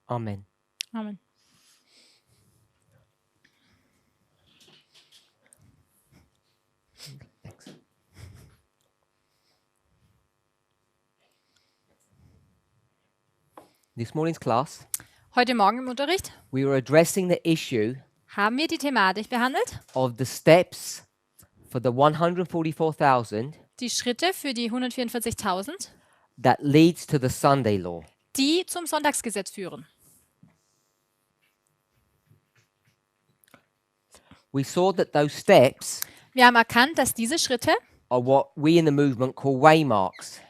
Amen. Amen. Thanks. This morning's class, Heute Morgen im Unterricht we were addressing the issue haben wir die Thematik behandelt, of the steps for the 144,000 die Schritte für die 144.000, that leads to the Sunday law. die zum Sonntagsgesetz führen. We saw that those steps Wir haben erkannt, dass diese Schritte, are what we in the movement call waymarks.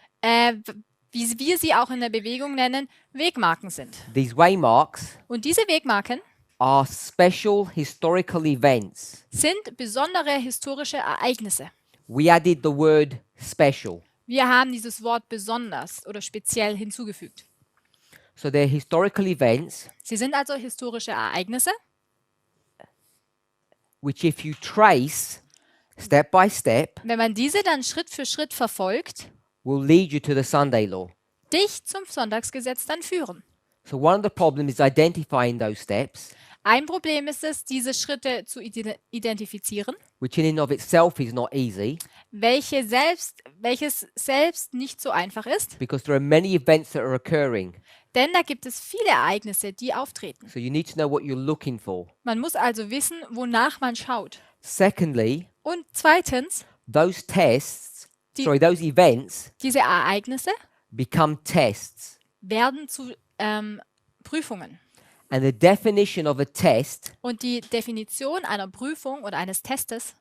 wie wir sie auch in der Bewegung nennen, Wegmarken sind. These waymarks Und diese Wegmarken are special historical events. sind besondere historische Ereignisse. We added the word special. Wir haben dieses Wort besonders oder speziell hinzugefügt. So they're historical events Sie sind also historische Ereignisse, which, if you trace step by step, wenn man diese dann Schritt für Schritt verfolgt, will lead you to the Sunday law. dich zum Sonntagsgesetz dann führen. So one of the problems is identifying those steps, Ein Problem ist es, diese Schritte zu identifizieren, which in and of itself is not easy welches selbst nicht so einfach ist, because there are many events that are occurring. denn da gibt es viele Ereignisse, die auftreten. So you need to know what you're looking for. Man muss also wissen, wonach man schaut. Secondly, Und zweitens, those Die- those events diese Ereignisse become tests. werden zu Prüfungen. And the definition of a test Und die Definition einer Prüfung oder eines Testes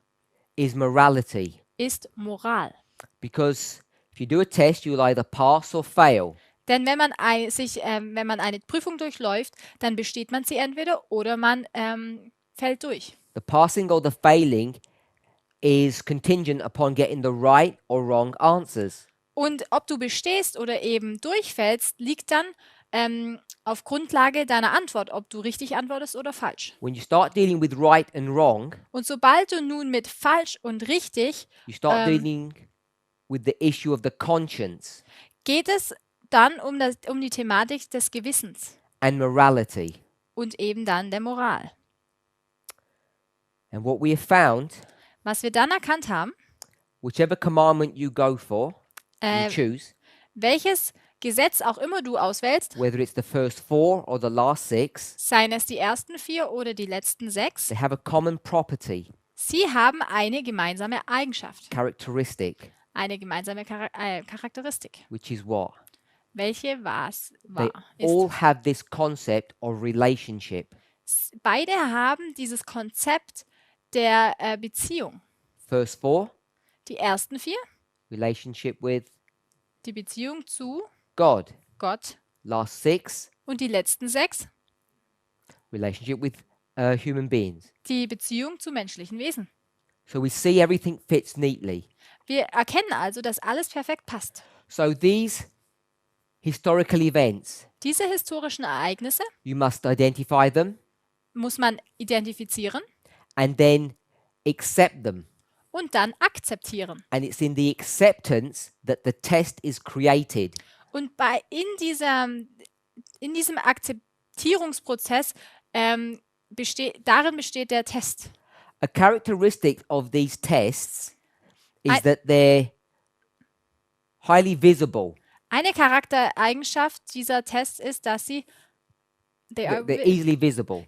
is morality. ist Moral. Because if you do a test, you'll either pass or fail. Denn wenn man eine Prüfung durchläuft, dann besteht man sie entweder oder man fällt durch. The passing or the failing is contingent upon getting the right or wrong answers. Und ob du bestehst oder eben durchfällst, liegt dann auf Grundlage deiner Antwort, ob du richtig antwortest oder falsch. When you start dealing with right and wrong, Und sobald du nun mit falsch und richtig, you start dealing with the issue of the conscience geht es dann um die Thematik des Gewissens and morality. und eben dann der Moral. And what we have found, Was wir dann erkannt haben, whichever commandment you go for, you äh, choose, welches Gesetz auch immer du auswählst, whether it's the first 4 or the last 6, seien es die ersten 4 oder die letzten 6, they have a common property, sie haben eine gemeinsame Eigenschaft, characteristic, eine gemeinsame Charakteristik. which is what? Welche They war? all have this concept of relationship. Beide haben dieses Konzept der Beziehung. First 4, Die ersten 4, relationship with die Beziehung zu God. Gott, Last 6, und die letzten 6, relationship with human beings. die Beziehung zu menschlichen Wesen. So we see everything fits neatly. Wir erkennen also, dass alles perfekt passt. So these historical events, Diese historischen Ereignisse you must identify them muss man identifizieren and then accept them. und dann akzeptieren. And it's in the acceptance that the test is created. Und in diesem Akzeptierungsprozess darin besteht der Test. A characteristic of these tests is I- that they're highly visible. Eine Charaktereigenschaft dieser Tests ist, dass sie They're easily visible.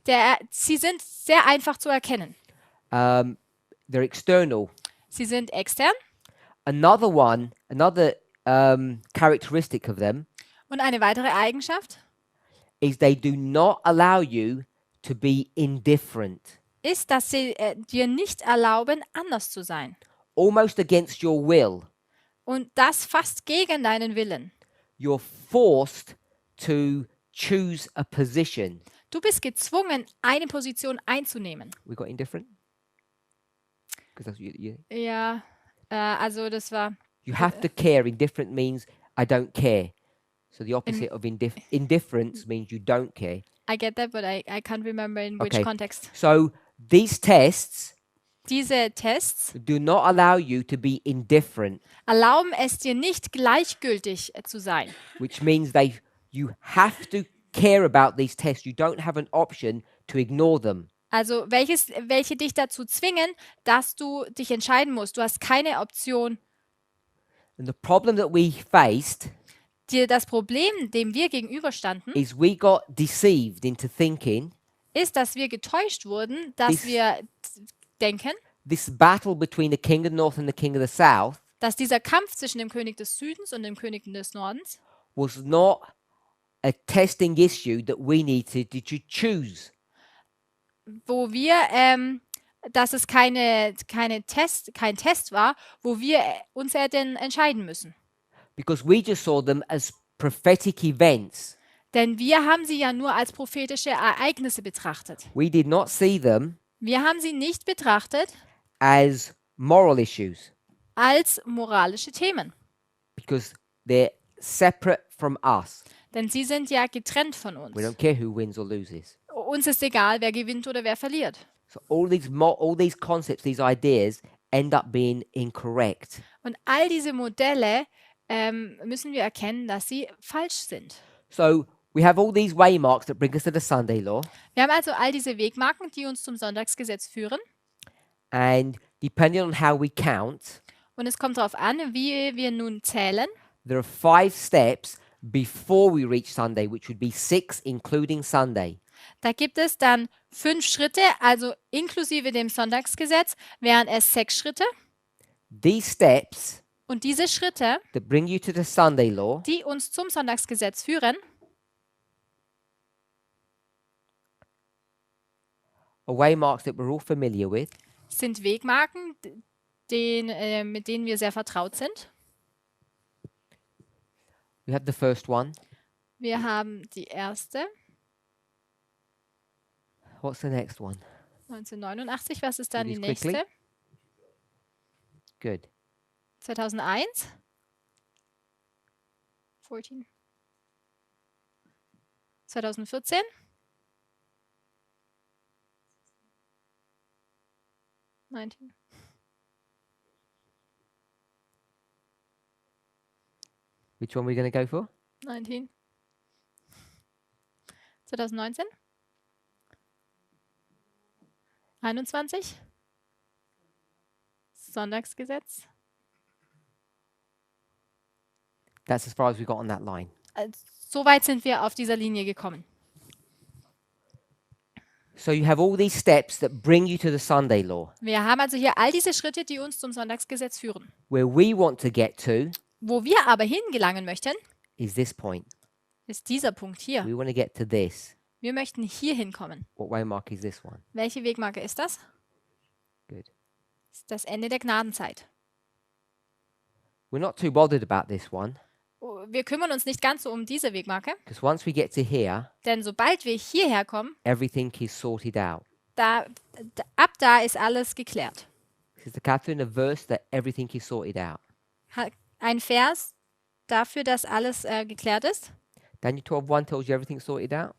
sie sind sehr einfach zu erkennen. They're external. Sie sind extern Another characteristic of them und eine weitere Eigenschaft is they do not allow you to be indifferent, ist, dass sie dir nicht erlauben, anders zu sein. almost against your will. Und das fast gegen deinen Willen. You're forced to choose a position. Du bist gezwungen, eine Position einzunehmen. We got indifferent? Because that's Ja, also das war, you have to care. Indifferent means I don't care. So the opposite of indifference means you don't care. I get that, but I can't remember in which Okay. context. So these tests Diese Tests do not allow you to be indifferent, erlauben es dir nicht, gleichgültig zu sein. which means you have to care about these tests. You don't have an option to ignore them. Also welche dich dazu zwingen, dass du dich entscheiden musst. Du hast keine Option. And the problem that we faced Das Problem, dem wir gegenüberstanden, is we got deceived into thinking ist, dass wir getäuscht wurden, dass wir denken, this battle between the king of the north and the king of the south dass dieser Kampf zwischen dem König des Südens und dem König des Nordens was not a testing issue that we needed to choose. wo wir, dass es kein Test war, wo wir uns hätten entscheiden müssen. Because we just saw them as prophetic events. Denn wir haben sie ja nur als prophetische Ereignisse betrachtet. We did not see them Wir haben sie nicht betrachtet as moral issues als moralische Themen. because they're separate from us. Denn sie sind ja getrennt von uns. We don't care who wins or loses. Uns ist egal, wer gewinnt oder wer verliert. So all these concepts, these ideas end up being incorrect. Und all diese Modelle müssen wir erkennen, dass sie falsch sind. So we have all these waymarks that bring us to the Sunday law. Wir haben also all diese Wegmarken, die uns zum Sonntagsgesetz führen. And depending on how we count, Und es kommt darauf an, wie wir nun zählen. there are 5 steps before we reach Sunday, which would be 6 including Sunday. Da gibt es dann 5 Schritte, also inklusive dem Sonntagsgesetz, wären es 6 Schritte. These steps Und diese Schritte, that bring you to the Sunday law die uns zum Sonntagsgesetz führen, are waymarks that we're all familiar with. sind Wegmarken, mit denen wir sehr vertraut sind. We have the first one. Wir haben die erste, What's the next one? 1989. Was ist dann die Please quickly. nächste? Good. 2001. 14. 2014. Which one are we going to go for? 19. 2019. 21. Sonntagsgesetz. That's as far as we got on that line. So weit sind wir auf dieser Linie gekommen. So you have all these steps that bring you to the Sunday law. Wir haben also hier all diese Schritte, die uns zum Sonntagsgesetz führen. Where we want to get to Wo wir aber hingelangen möchten, is this point. ist dieser Punkt hier. We want to get to this. Wir möchten hier hinkommen. What waymark is this one? Welche Wegmarke ist das? Good. Das ist das Ende der Gnadenzeit. We're not too bothered about this one Wir kümmern uns nicht ganz so um diese Wegmarke, because once we get to here, denn sobald wir hierher kommen, everything is sorted out. ab da ist alles geklärt. Sister Catherine, a verse that everything is sorted out. Ein Vers dafür, dass alles geklärt ist. Daniel 12:1 tells you everything's sorted out.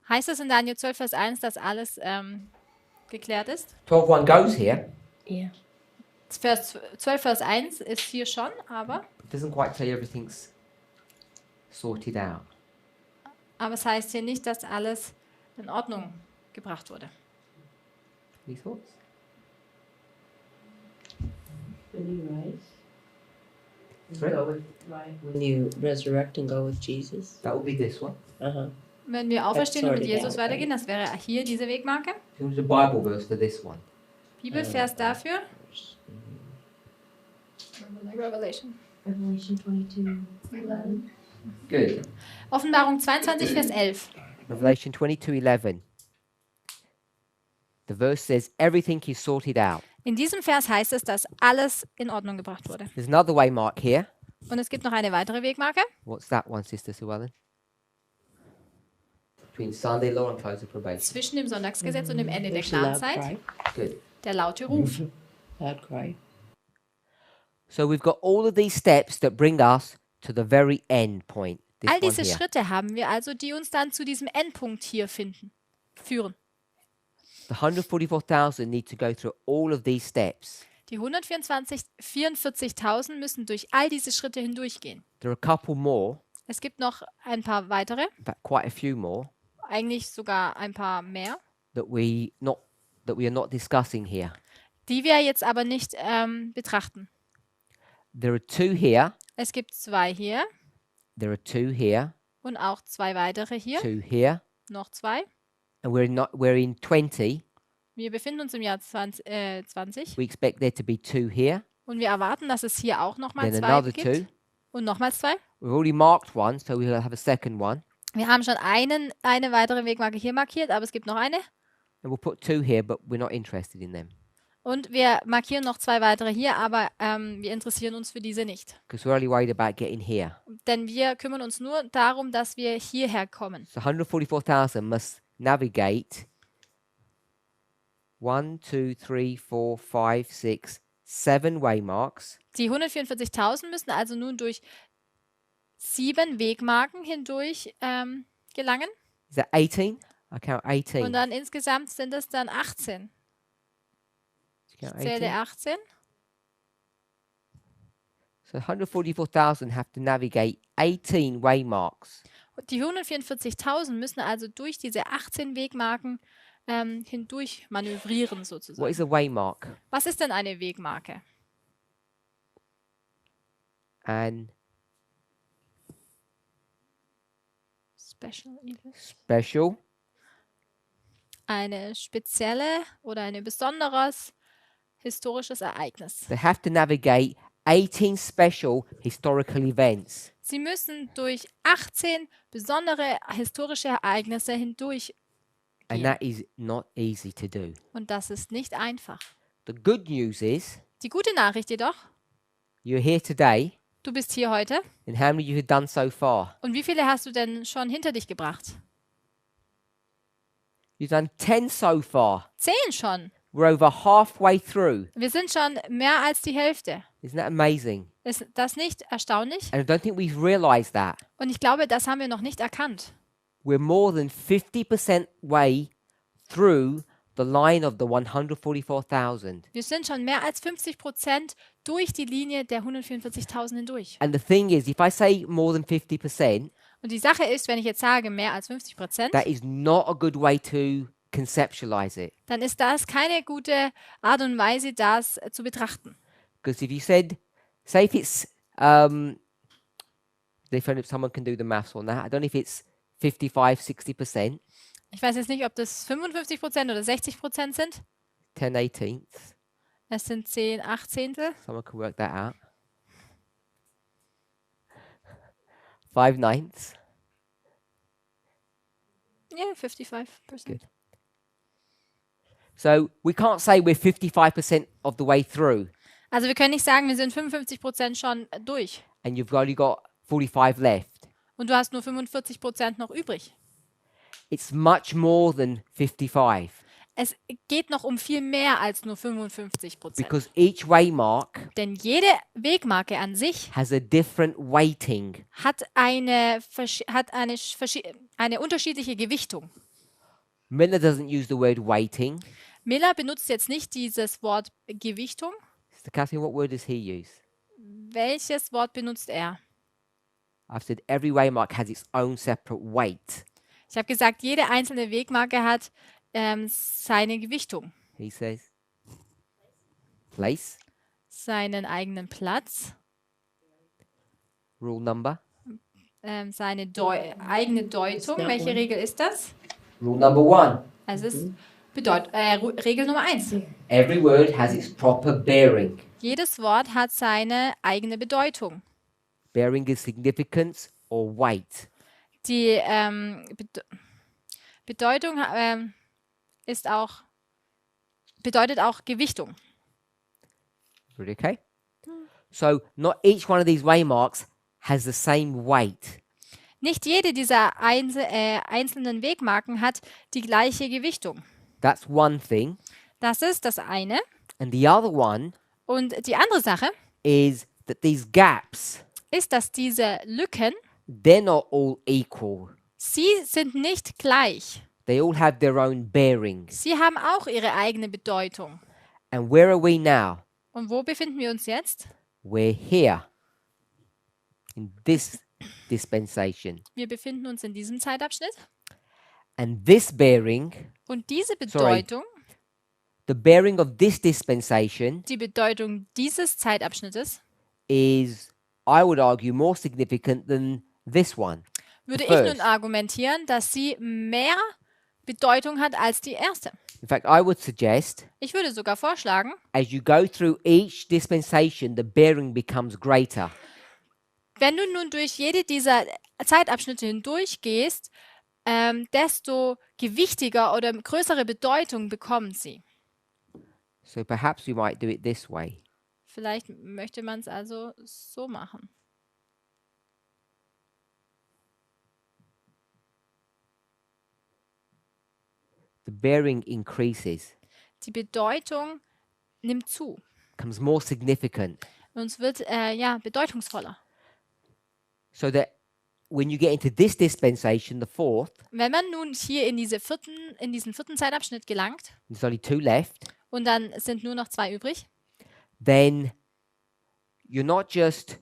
Heißt es in Daniel 12, Vers 1, dass alles geklärt ist? 12:1 goes here. Yeah. Vers 12, Vers 1 ist hier schon, aber It doesn't quite tell you everything's sorted out. es heißt hier nicht, dass alles in Ordnung gebracht wurde. Any thoughts? When you rise, and Sorry? go with when you resurrect and go with Jesus. That will be this one. Wenn wir auferstehen und mit sorted Jesus out, weitergehen, das wäre hier diese Wegmarke. There's a Bible verse for this one. Bibelvers dafür. Revelation. Revelation 22:11. Good. Offenbarung 22, Vers 11. Revelation 22:11. The verse says everything is sorted out. In diesem Vers heißt es, dass alles in Ordnung gebracht wurde. There's another waymark here. Und es gibt noch eine weitere Wegmarke. What's that one, Sister Sue Ellen? Between Sunday law and close of probation. Zwischen dem Sonntagsgesetz und dem Ende der There's a loud Gnadenzeit. cry. Good. Der laute Ruf. Loud cry. So we've got all of these steps that bring us to the very end point. This All one diese here. Schritte haben wir also, die uns dann zu diesem Endpunkt hier führen. The 144,000 need to go through all of these steps. Die 44.000 müssen durch all diese Schritte hindurchgehen. There are a couple more, Es gibt noch ein paar weitere, in fact, quite a few more eigentlich sogar ein paar mehr, that we are not discussing here. die wir jetzt aber nicht betrachten. There are two here. Es gibt 2 hier There are two here. und auch 2 weitere hier, Two here. noch 2. And we're in 20. Wir befinden uns im Jahr 20 We expect there to be two here. und wir erwarten, dass es hier auch nochmal Then 2 another gibt two. und nochmals 2. We've already marked one, so we'll have a second one. Wir haben schon eine weitere Wegmarke hier markiert, aber es gibt noch eine. And we'll put two here, but we're not interested in them. Und wir markieren noch 2 weitere hier, aber wir interessieren uns für diese nicht. Because we're only worried about getting here. Denn wir kümmern uns nur darum, dass wir hierher kommen. So 144,000 must navigate 1, 2, 3, 4, 5, 6, 7 waymarks. Die 144.000 müssen also nun durch 7 Wegmarken hindurch gelangen. Is that 18? I count Und 18. dann insgesamt sind es dann 18. You count Ich zähle 18? 18. So 144,000 have to navigate 18 waymarks. Und die 144.000 müssen also durch diese 18 Wegmarken hindurch manövrieren What sozusagen. is a waymark? Was ist denn eine Wegmarke? And Special English. special. Eine spezielle oder ein besonderes historisches Ereignis. They have to navigate 18 special historical events. Sie müssen durch 18 besondere historische Ereignisse hindurch And gehen. that is not easy to do. Und das ist nicht einfach. The good news is Die gute Nachricht jedoch, you're here today, du bist hier heute. and how many you have done so far? Und wie viele hast du denn schon hinter dich gebracht? You've done 10 so far. 10 schon. We're over halfway through. Wir sind schon mehr als die Hälfte. Isn't that amazing? Ist das nicht erstaunlich? And I don't think we've realized that. Und ich glaube, das haben wir noch nicht erkannt. We're more than 50% way through the line of the 144,000. Wir sind schon mehr als 50% durch die Linie der 144.000 hindurch. And the thing is, if I say more than 50%, Und die Sache ist, wenn ich jetzt sage mehr als 50%, that is not a good way to conceptualize it. dann ist das keine gute Art und Weise, das zu betrachten. Because if you said, say if it's, if someone can do the maths on that, I don't know if it's 55, 60%, Ich weiß jetzt nicht, ob das 55% oder 60% sind. 10 18ths. Es sind 10 Achtzehntel. Someone can work that out. 5 ninths. Ja, 55%. Good. So we can't say we're 55% of the way through Also wir können nicht sagen, wir sind 55% schon durch. and you've only got 45 left. Und du hast nur 45% noch übrig. It's much more than 55 Es geht noch um viel mehr als nur 55%. because each waymark Denn jede Wegmarke an sich has a different weighting. hat eine unterschiedliche Gewichtung. Miller doesn't use the word weighting. Miller benutzt jetzt nicht dieses Wort Gewichtung. Mr. Catherine, what word does he use? Welches Wort benutzt er? I've said every waymark has its own separate weight. Ich habe gesagt, jede einzelne Wegmarke hat seine Gewichtung, He says place, seinen eigenen Platz, rule number. seine eigene Deutung. Welche Regel ist das? Rule number 1. Es ist Regel Nummer 1. Every word has its proper bearing. Jedes Wort hat seine eigene Bedeutung. Bearing is significance or weight. Die Bedeutung bedeutet auch Gewichtung. Really okay? So not each one of these waymarks has the same weight. Nicht jede dieser einzelnen Wegmarken hat die gleiche Gewichtung. That's one thing. Das ist das eine. And the other one Und die andere Sache is that these gaps, ist, dass diese Lücken, they're not all equal. sie sind nicht gleich. They all have their own bearing. Sie haben auch ihre eigene Bedeutung. And where are we now? Und wo befinden wir uns jetzt? We're here in this dispensation. Wir befinden uns in diesem Zeitabschnitt. And this bearing, Und diese Sorry. Bedeutung, the bearing of this dispensation die Bedeutung dieses Zeitabschnittes, is, I would argue, more significant than this one. würde ich first. nun argumentieren, dass sie mehr Bedeutung hat als die erste. In fact, I would suggest Ich würde sogar vorschlagen, as you go through each dispensation, the bearing becomes greater. wenn du nun durch jede dieser Zeitabschnitte hindurchgehst, desto gewichtiger oder größere Bedeutung bekommen sie. So perhaps we might do it this way. Vielleicht möchte man es also so machen. The bearing increases, Die Bedeutung nimmt zu. becomes more significant. Und es wird bedeutungsvoller. So that when you get into this dispensation, the fourth, Wenn man nun hier in diesen vierten Zeitabschnitt gelangt there's only two left, und dann sind nur noch 2 übrig, then you're not just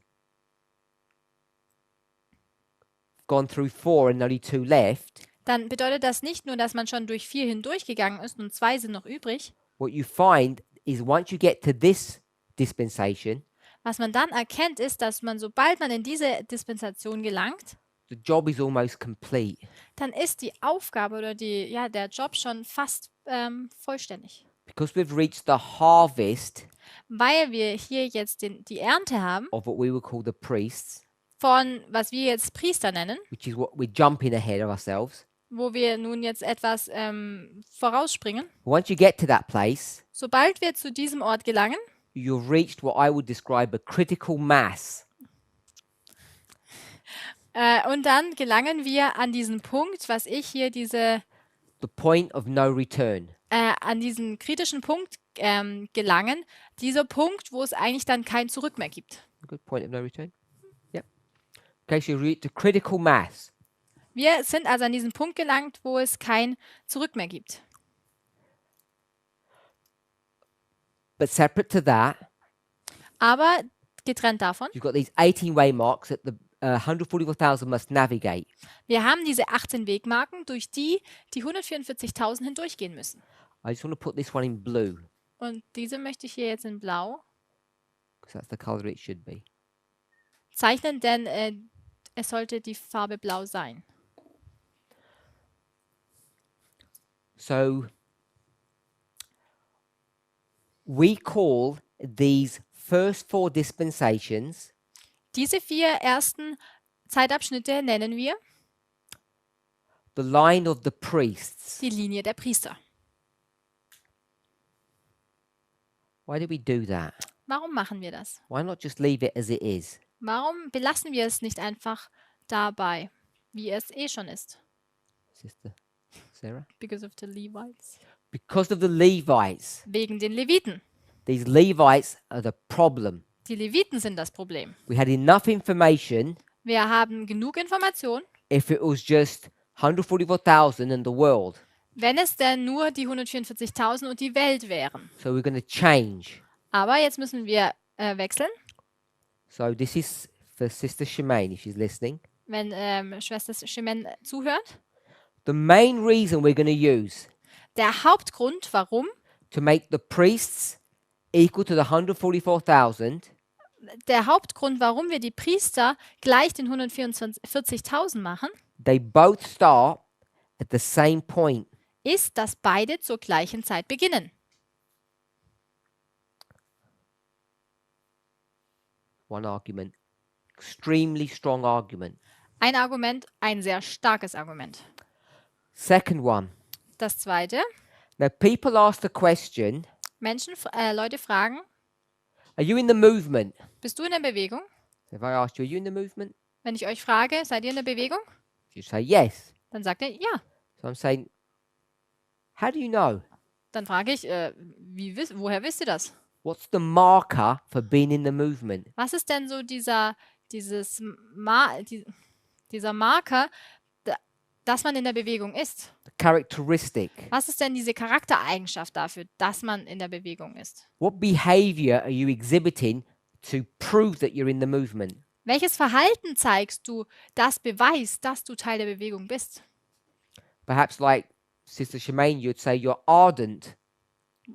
gone through 4 and only 2 left. dann bedeutet das nicht nur, dass man schon durch 4 hindurchgegangen ist und 2 sind noch übrig. What you find is once you get to this dispensation, Was man dann erkennt, ist, dass man, sobald man in diese Dispensation gelangt, the job is almost complete. dann ist die Aufgabe oder der Job schon fast vollständig. Because we've reached the harvest Weil wir hier jetzt die Ernte haben of what we would call the priests, von, was wir jetzt Priester nennen, which is what we're jumping ahead of ourselves. wo wir nun jetzt etwas vorausspringen. Once you get to that place, Sobald wir zu diesem Ort gelangen, you've reached what I would describe a critical mass. und dann gelangen wir an diesen Punkt, was ich hier The point of no return. an diesen kritischen Punkt gelangen. Dieser Punkt, wo es eigentlich dann kein Zurück mehr gibt. Good point of no return. Yep. Okay, so you reach the critical mass. Wir sind also an diesen Punkt gelangt, wo es kein Zurück mehr gibt. But separate to that, Aber getrennt davon, you've got these 18 waymarks that the 144,000 must navigate. wir haben diese 18 Wegmarken, durch die 144.000 hindurchgehen müssen. I just want to put this one in blue Und diese möchte ich hier jetzt in Blau because that's the color it should be. zeichnen, denn es sollte die Farbe Blau sein. So we call these first 4 dispensations Diese 4 ersten Zeitabschnitte nennen wir the line of the priests. die Linie der Priester. Why do we do that? Warum machen wir das? Why not just leave it as it is? Warum belassen wir es nicht einfach dabei, wie es eh schon ist? Sister Sarah? Because of the Levites. Because of the Levites. Wegen den Leviten. These Levites are the problem. Die Leviten sind das Problem. We had enough information Wir haben genug Information, if it was just 144,000 and the world. wenn es denn nur die 144.000 und die Welt wären. So we're going to change. Aber jetzt müssen wir wechseln. So this is for Sister Shemaine, if she's listening. Wenn Schwester Shemen zuhört. The main reason we're going to use Der Hauptgrund, warum, to make the priests equal to the 144,000 warum wir die Priester gleich den 144.000 machen, they both start at the same point. ist, dass beide zur gleichen Zeit beginnen. One argument. Extremely strong argument. Ein Argument, ein sehr starkes Argument. Second one. Das zweite, Now people ask the question, Leute fragen, are you in the movement? bist du in der Bewegung? If I asked you, are you in the movement? Wenn ich euch frage, seid ihr in der Bewegung? You say yes. Dann sagt ihr ja. So I'm saying, how do you know? Dann frage ich, woher wisst ihr das? What's the marker for being in the movement? Was ist denn so dieser Marker, dass man in der Bewegung ist? The characteristic. Was ist denn diese Charaktereigenschaft dafür, dass man in der Bewegung ist? What behavior are you exhibiting to prove that you're in the movement? Welches Verhalten zeigst du, das beweist, dass du Teil der Bewegung bist? Perhaps like Sister Shemaine, you'd say you're ardent.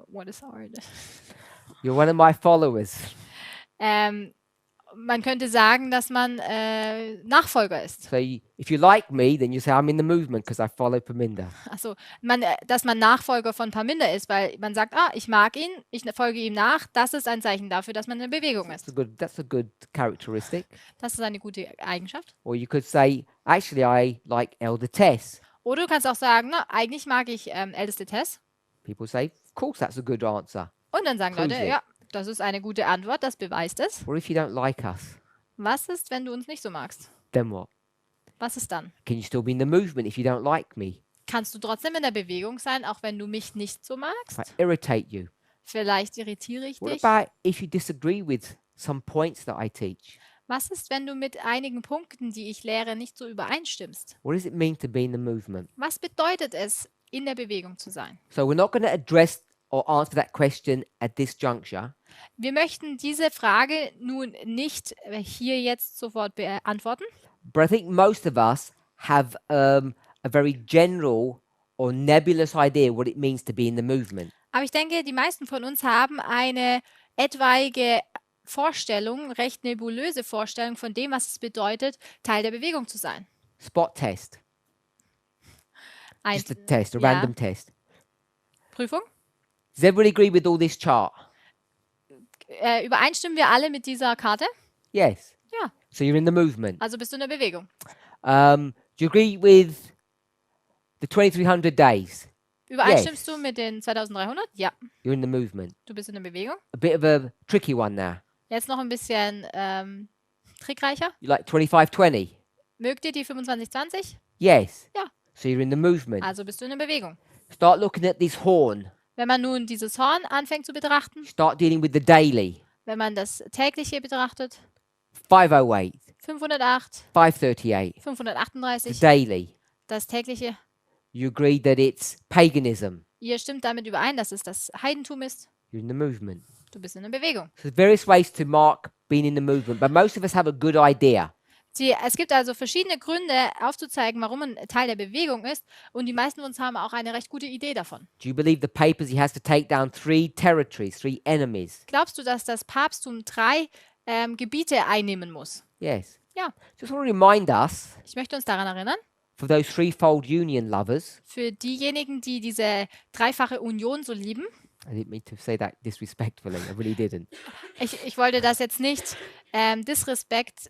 What is hard? You're one of my followers. Man könnte sagen, dass man Nachfolger ist. So if you like me, then you say I'm in the movement because I follow Parminder. Also, dass man Nachfolger von Parminder ist, weil man sagt, ich mag ihn, ich folge ihm nach. Das ist ein Zeichen dafür, dass man in der Bewegung ist. That's a good characteristic. Das ist eine gute Eigenschaft. Or you could say, actually, I like Elder Tess. Oder du kannst auch sagen, eigentlich mag ich älteste Tess. People say, of course, that's a good answer. Und dann sagen Prove Leute, it. ja, das ist eine gute Antwort, das beweist es. What if you don't like us? Was ist, wenn du uns nicht so magst? Then what? Was ist dann? Can you still be in the movement if you don't like me? Kannst du trotzdem in der Bewegung sein, auch wenn du mich nicht so If magst? I irritate you? Vielleicht irritiere ich What dich. about if you disagree with some points that I teach? Was ist, wenn du mit einigen Punkten, die ich lehre, nicht so übereinstimmst? What does it mean to be in the movement? Was bedeutet es, in der Bewegung zu sein? So we're not going to address or answer that question at this juncture. Wir möchten diese Frage nun nicht hier jetzt sofort beantworten, But I think most of us have a very general or nebulous idea what it means to be in the movement. aber ich denke, die meisten von uns haben eine etwaige Vorstellung, recht nebulöse Vorstellung von dem, was es bedeutet, Teil der Bewegung zu sein. Spot test. Ein, Just a test, a ja, random test. Prüfung. Does everybody agree with all this chart? Übereinstimmen wir alle mit dieser Karte? Yes. Ja, So you're in the movement. also bist du in der Bewegung. Do you agree with the 2300 days? Übereinstimmst du mit den 2300? Ja, You're in the movement. du bist in der Bewegung. A bit of a tricky one now. Jetzt noch ein bisschen trickreicher. You like 2520? Mögt ihr die 2520? Yes. Ja. So you're in the movement. Also bist du in der Bewegung. Start looking at this horn. Wenn man nun dieses Horn anfängt zu betrachten, Start dealing with the daily. wenn man das tägliche betrachtet, 508, 508, 538, the 538, daily. das tägliche. You agree that it's paganism. Ihr stimmt damit überein, dass es das Heidentum ist. You're in the movement. Du bist in der Bewegung. So there's various ways to mark being in the movement, but most of us have a good idea. Es gibt also verschiedene Gründe aufzuzeigen, warum man Teil der Bewegung ist. Und die meisten von uns haben auch eine recht gute Idee davon. Do you believe the papacy has to take down 3 territories, 3 enemies? Glaubst du, dass das Papsttum 3 Gebiete einnehmen muss? Yes. Ja. Just want to remind us, Ich möchte uns daran erinnern, for those threefold union lovers, für diejenigen, die diese dreifache Union so lieben. I didn't mean to say that disrespectfully, I really didn't. Ich wollte das jetzt nicht disrespekt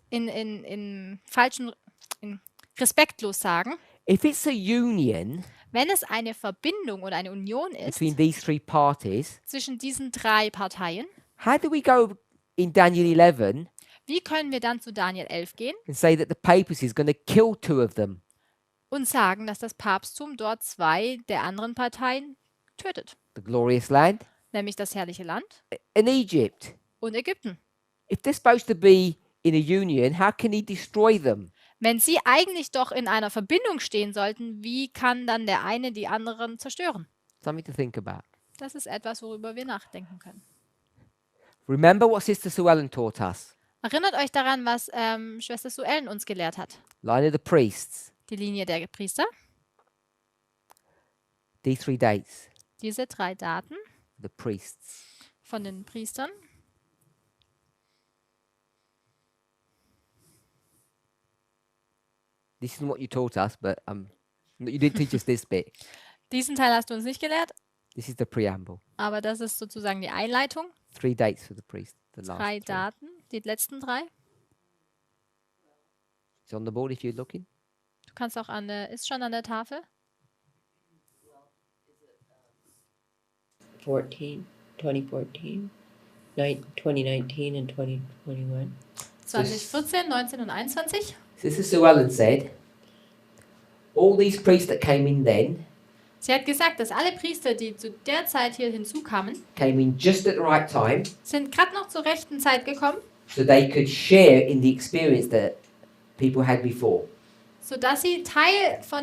respektlos sagen. If it's a union Wenn es eine Verbindung oder eine Union ist between these 3 parties, zwischen diesen 3 Parteien, how do we go in Daniel 11 wie können wir dann zu Daniel 11 gehen and say that the papacy is going to kill 2 of them? und sagen, dass das Papsttum dort 2 der anderen Parteien tötet? The glorious land Nämlich das herrliche Land and Egypt. und Ägypten. If they're supposed to be in a union, how can he destroy them? Wenn sie eigentlich doch in einer Verbindung stehen sollten, wie kann dann der eine die anderen zerstören? Something to think about. Das ist etwas, worüber wir nachdenken können. Remember what Sister Sue Ellen taught us. Erinnert euch daran, was Schwester Sue Ellen uns gelehrt hat. Line of the priests, Die Linie der Priester, these 3 dates, diese 3 Daten the priests. von den Priestern. This isn't what you taught us, but you did teach us this bit. Diesen Teil hast du uns nicht gelehrt, This is the preamble. aber das ist sozusagen die Einleitung. 3 dates for the priest. The last 3 3. Daten, die letzten 3. It's on the board if you're looking. Du kannst auch ist schon an der Tafel. 2014, 2019 and 2021. 2014, 19 und 21. Sister Sue Ellen said, all these priests that came in then Sie hat gesagt, dass alle Priester, die zu der Zeit hier hinzukamen, came in just at the right time sind gerade noch zur rechten Zeit gekommen, so they could share in the experience that people had before. sodass sie Teil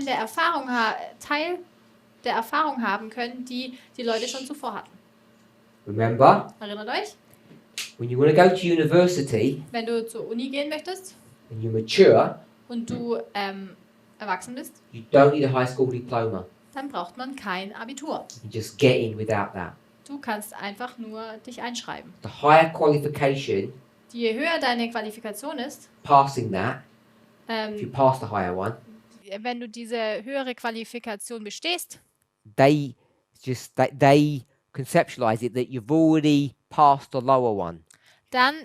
der Erfahrung haben können, die die Leute schon zuvor hatten. Remember, Erinnert euch? When you want to go to university Wenn du zur Uni gehen möchtest and you're mature, und du erwachsen bist, you don't need a high school diploma. dann braucht man kein Abitur. You just get in without that. Du kannst einfach nur dich einschreiben. The higher qualification, Je höher deine Qualifikation ist, passing that, if you pass the higher one, wenn du diese höhere Qualifikation bestehst, they they conceptualize it that you've already passed the lower one. dann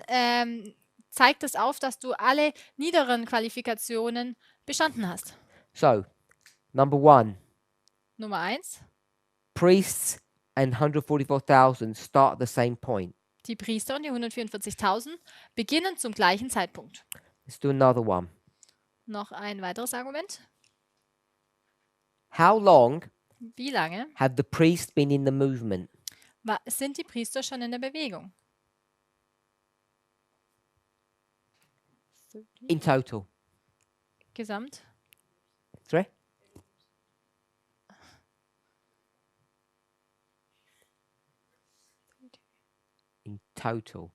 zeigt es auf, dass du alle niederen Qualifikationen bestanden hast. So, number 1, Nummer 1, priests and 144,000 start at the same point. die Priester und die 144.000 beginnen zum gleichen Zeitpunkt. Let's do another one. Noch ein weiteres Argument. How long Wie lange have the priests been in the movement? sind die Priester schon in der Bewegung? In total? Gesamt? 3? In total.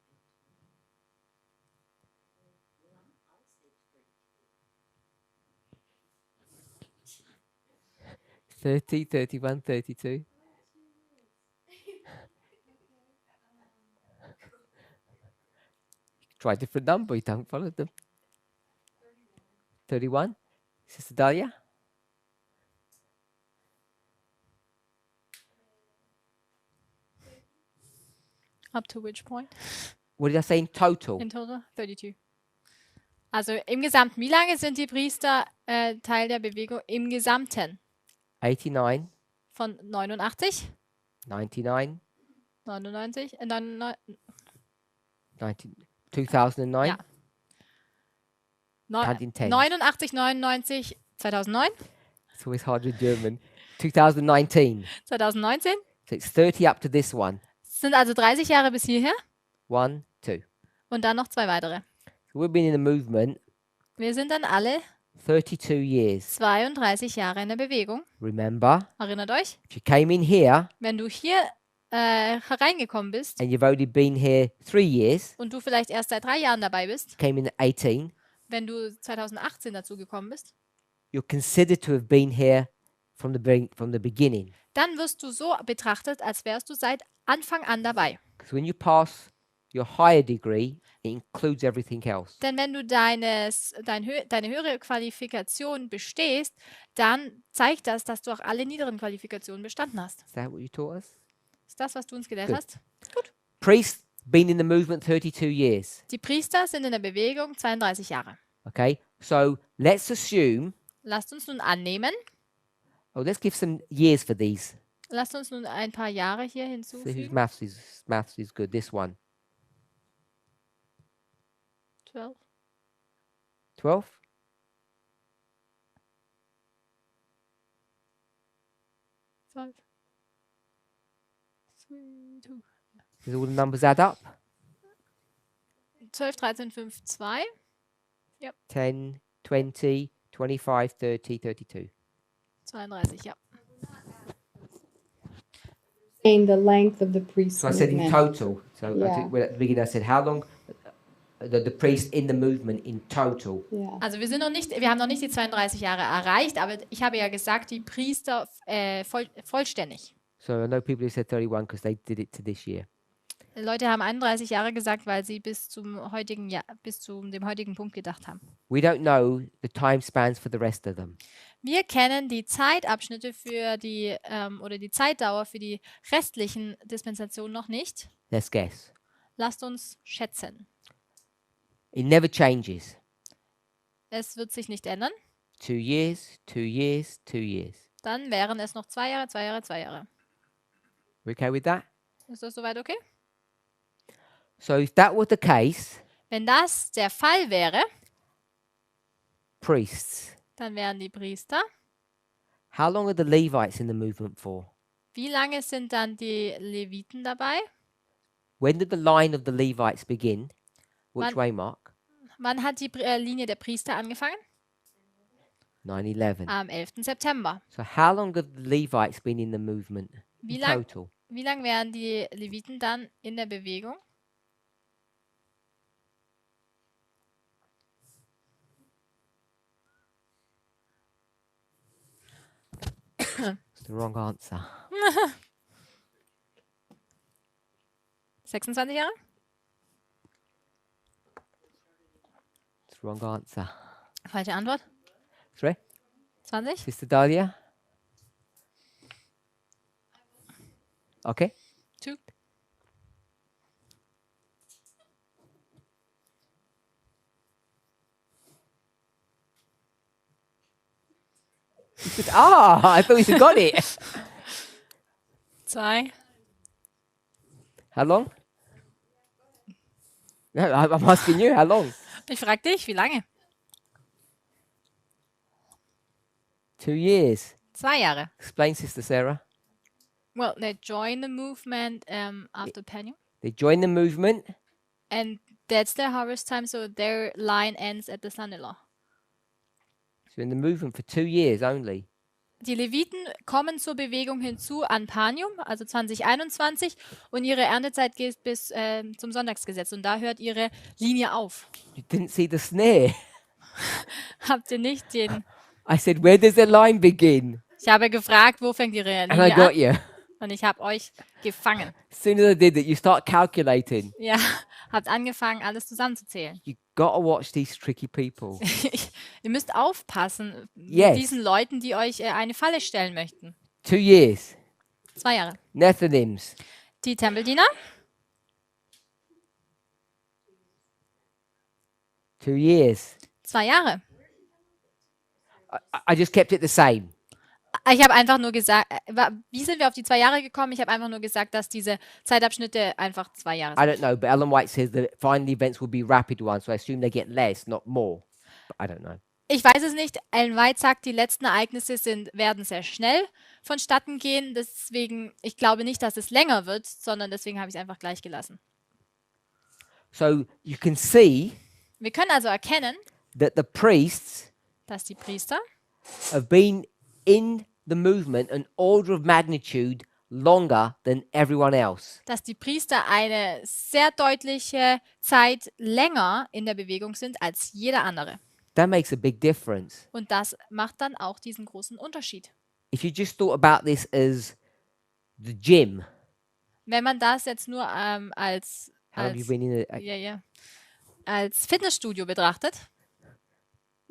Thirty, 31, 32. Try a different number, you don't follow them. 31? Sister Dahlia? Up to which point? What did I say in total? In total? 32. Also im Gesamten. Wie lange sind die Priester Teil der Bewegung im Gesamten? 89, Von 89, 99, 99, 19, 2009, Ja. 110. 89, 99, 2009, It's always hard in German. 2019. 2019. So it's 30 up to this one. Es sind also 30 Jahre bis hierher 1, 2. und dann noch 2 weitere. So we've been in the movement Wir sind dann alle 32 years. 32 Jahre in der Bewegung. Remember, Erinnert euch, if you came in here wenn du hier hereingekommen bist and you've only been here 3 years, und du vielleicht erst seit 3 Jahren dabei bist, came in at 18, wenn du 2018 dazu gekommen bist, you're considered to have been here from the beginning. dann wirst du so betrachtet, als wärst du seit Anfang an dabei. Because when you pass your higher degree, it includes everything else. Denn wenn du deine höhere Qualifikation bestehst, dann zeigt das, dass du auch alle niederen Qualifikationen bestanden hast. Is that what you taught us? Ist das, was du uns gelehrt Good. hast? Priests been in the movement 32 years. Die Priester sind in der Bewegung 32 Jahre. Okay, so let's assume. Lasst uns nun annehmen, Let's give some years for these. lasst uns nun ein paar Jahre hier See whose hinzufügen. maths is good. This one. 12. 12. 5. 3, 2. Does all the numbers add up? 12, 13, 5, 2. 10, 20, 25, 30, 32. 32, ja. Saying the length of the priest So I said in movement. total. So Yeah. at the beginning I said how long the priest in the movement in total. Yeah. Also wir haben noch nicht die 32 Jahre erreicht, aber ich habe ja gesagt, die Priester vollständig. So I know people who said 31 because they did it to this year. Leute haben 31 Jahre gesagt, weil sie bis zu dem heutigen Punkt gedacht haben. We don't know the time spans for the rest of them. Wir kennen die Zeitabschnitte für die oder die Zeitdauer für die restlichen Dispensationen noch nicht. Let's guess. Lasst uns schätzen. It never changes. Es wird sich nicht ändern. 2 years, 2 years, 2 years. Dann wären es noch 2 Jahre, 2 Jahre, 2 Jahre. We okay with that? Ist das soweit okay? So if that were the case, Wenn das der Fall wäre, priests, dann wären die Priester. how long are the Levites in the movement for? Wie lange sind dann die Leviten dabei? When did the line of the Levites begin? Which Wann- way, Mark? Wann hat die Linie der Priester angefangen? 9/11. Am 11. September. So how long have the Levites been in the movement Wie in lang- total? Wie lange wären die Leviten dann in der Bewegung? It's the wrong answer. 26 Jahre? It's the wrong answer. Falsche Antwort. Sorry? 20? Sister Dahlia? Okay. 2? I thought you got it. 2? How long? No, I'm asking you, how long? Ich frage dich, wie lange? 2 years. 2 Jahre. Explain, Sister Sarah. Well, they joined the movement after Penny. They joined the movement. And that's their harvest time, so their line ends at the son-in-law. So in the movement for 2 years only. Die Leviten kommen zur Bewegung hinzu an Panium, also 2021, und ihre Erntezeit geht bis zum Sonntagsgesetz. Und da hört ihre Linie auf. You didn't see the snare. Habt ihr nicht den... I said, where does the line begin? Ich habe gefragt, wo fängt ihre And I Linie got an? you. Und ich habe euch gefangen. As soon as I did that, you start calculating. Ja, habt angefangen, alles zusammenzuzählen. You gotta watch these tricky people. Ihr müsst aufpassen Yes. mit diesen Leuten, die euch eine Falle stellen möchten. 2 years. 2 Jahre. Nethinims. Die Tempeldiener, 2 years. 2 Jahre. I just kept it the same. Ich habe einfach nur gesagt, wie sind wir auf die 2 Jahre gekommen? Ich habe einfach nur gesagt, dass diese Zeitabschnitte einfach 2 Jahre I sind. don't know, but Ellen White says that final events will be rapid ones, so I assume they get less, not more. But I don't know. Ich weiß es nicht. Ellen White sagt, die letzten Ereignisse werden sehr schnell vonstatten gehen. Deswegen, ich glaube nicht, dass es länger wird, sondern deswegen habe ich es einfach gleich gelassen. So you can see Wir können also erkennen, that the priests dass die Priester have been in the movement an order of magnitude longer than everyone else. eine sehr deutliche Zeit länger in der Bewegung sind als jeder andere. That makes a big difference. Und das macht dann auch diesen großen Unterschied. If you just thought about this as the gym, Wenn man das jetzt nur als how have you been in als Fitnessstudio betrachtet,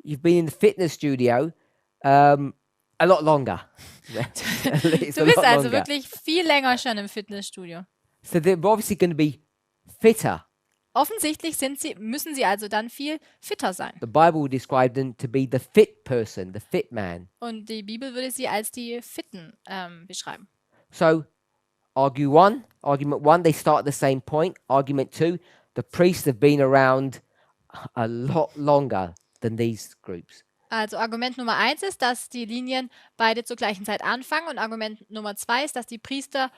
you've been in the fitness studio a lot longer. At least du a bist lot also longer. wirklich viel länger schon im Fitnessstudio. So they're obviously going to be fitter. Offensichtlich müssen sie also dann viel fitter sein. The Bible would describe them to be the fit person, the fit man. Und die Bibel würde sie als die Fitten beschreiben. So, argument one, they start at the same point. Argument two, the priests have been around a lot longer than these groups. Also Argument Nummer 1 ist, dass die Linien beide zur gleichen Zeit anfangen. Und Argument Nummer 2 ist, dass die Priester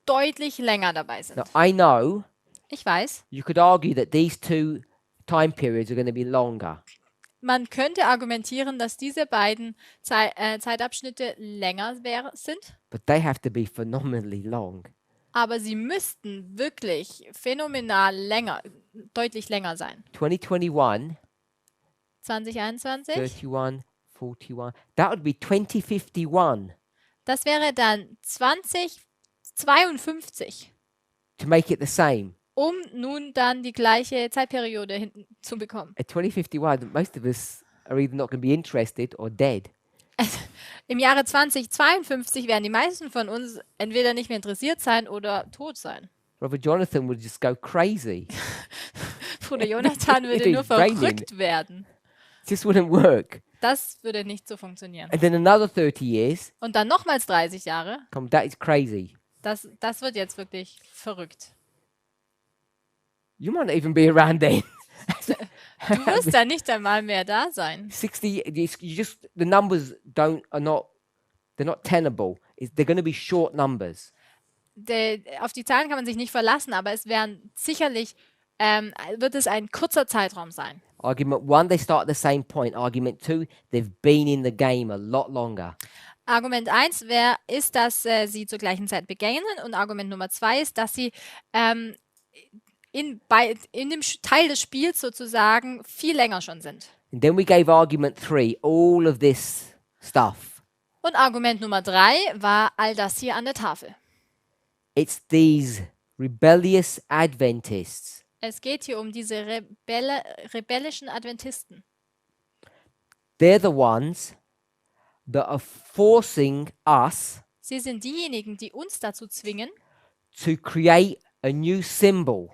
deutlich länger dabei sind. Now, I know Ich weiß, you could argue that these two time periods are going to be longer. man könnte argumentieren, dass diese beiden Zeitabschnitte länger sind. But they have to be phenomenally long. Aber sie müssten wirklich phänomenal deutlich länger sein. 2021, 2021, 31, 41. That would be 2051 das wäre dann 2052, to make it the same. um nun dann die gleiche Zeitperiode hinten zu bekommen. At 2051, most of us are either not going to be interested or dead. Im Jahre 2052 werden die meisten von uns entweder nicht mehr interessiert sein oder tot sein. Brother Jonathan would just go crazy. Bruder Jonathan würde It nur is raining. verrückt werden. It just wouldn't work. Das würde nicht so funktionieren. And then another 30 years, Und dann nochmals 30 Jahre. that is crazy. Das wird jetzt wirklich verrückt. You might not even be around then. Du wirst dann nicht einmal mehr da sein. 60, the numbers they're not tenable. They're going to be short numbers. Auf die Zahlen kann man sich nicht verlassen, aber es werden sicherlich, wird es ein kurzer Zeitraum sein. Argument one, they start at the same point. Argument two, they've been in the game a lot longer. Argument 1 ist, dass sie zur gleichen Zeit beginnen, und Argument Nummer 2 ist, dass sie in dem Teil des Spiels sozusagen viel länger schon sind. And then we gave argument three, all of this stuff. Und Argument Nummer 3 war all das hier an der Tafel. It's these rebellious Adventists Es geht hier um diese rebellischen Adventisten. they're the ones that are forcing us Sie sind diejenigen, die uns dazu zwingen, to create a new symbol,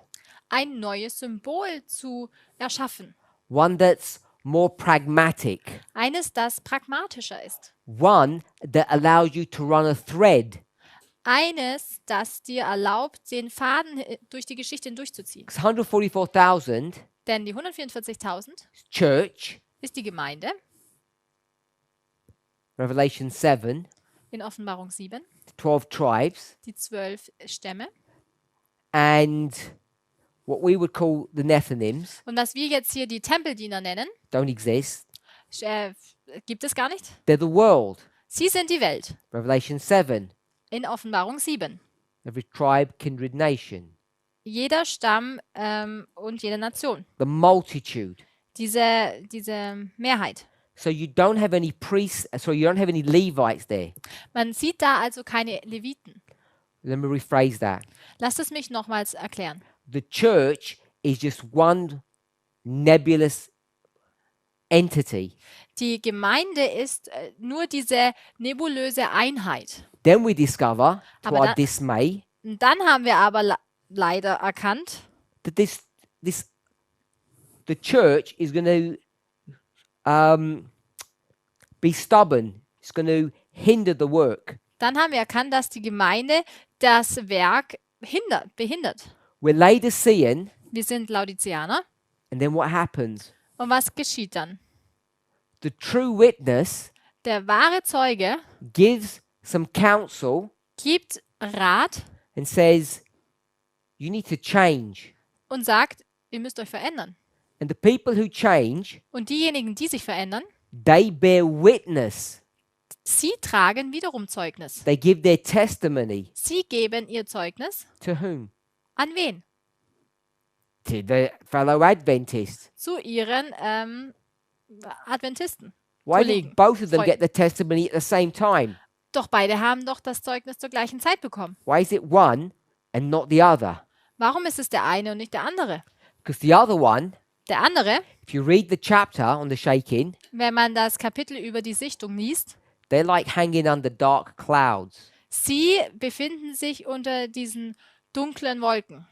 ein neues Symbol zu erschaffen. one that's more pragmatic, Eines, das pragmatischer ist. one that allows you to run a thread. Eines, das dir erlaubt, den Faden durch die Geschichte hindurchzuziehen. 144,000 Denn die 144.000 church, ist die Gemeinde Revelation 7, in Offenbarung 7, 12 tribes, die 12 Stämme. and what we would call the Nephilims Und was wir jetzt hier die Tempeldiener nennen, don't exist. gibt es gar nicht. They're the world. Sie sind die Welt Revelation 7, in Offenbarung 7. every tribe, kindred, nation. Jeder Stamm und jede Nation. The multitude. Diese Mehrheit. So you don't have any priests, so you don't have any Levites there. Man sieht da also keine Leviten. Let me rephrase that. Lasst es mich nochmals erklären. The church is just one nebulous entity. Die Gemeinde ist nur diese nebulöse Einheit. Then we discover, to Aber our da- dismay, Und dann haben wir aber leider erkannt, that the church is going to be stubborn. It's going to hinder the work. dass die Gemeinde das Werk behindert. We're Laodicean, Wir sind Laodiceaner. and then what happens? Und was geschieht dann? The true witness Der wahre Zeuge gives some counsel gibt Rat and says, you need to change. und sagt, ihr müsst euch verändern. And the people who change, Und diejenigen, die sich verändern, they bear witness. sie tragen wiederum Zeugnis. They give their testimony. Sie geben ihr Zeugnis To whom? an wen? To the fellow Adventists. Zu ihren Adventisten. Why Kollegen, did both of them Freunden. get the testimony at the same time? Doch beide haben doch das Zeugnis zur gleichen Zeit bekommen. Why is it one and not the other? Warum ist es der eine und nicht der andere? Because the other one, Der andere, if you read the chapter on the shaking, wenn man das Kapitel über die Sichtung liest, they're like hanging under dark clouds. sie befinden sich unter diesen dunklen Wolken.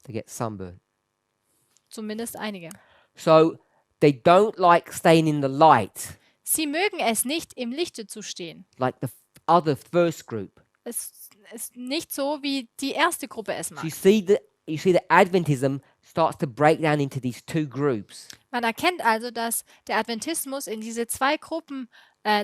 They get sunburned. Zumindest einige. So they don't like staying in the light, Sie mögen es nicht, im Lichte zu stehen. like the other first group. Es ist nicht so, wie die erste Gruppe es So macht. you see that Adventism starts to break down into these two groups. Man erkennt also, dass der Adventismus in diese zwei Gruppen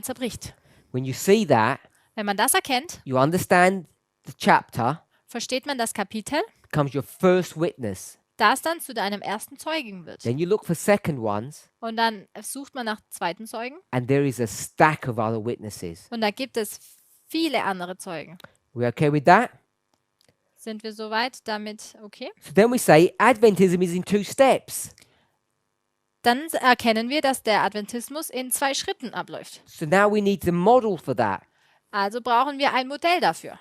zerbricht. When you see that, Wenn man das erkennt, you understand the chapter versteht man das Kapitel, becomes your first witness. das dann zu deinem ersten Zeugen wird. Then you look for second ones, Und dann sucht man nach zweiten Zeugen and there is a stack of other witnesses. und da gibt es viele andere Zeugen. We okay with that? Sind wir soweit damit okay? So then we say Adventism is in two steps. Dann erkennen wir, dass der Adventismus in 2 Schritten abläuft. So now we need the model for that. Also brauchen wir ein Modell dafür.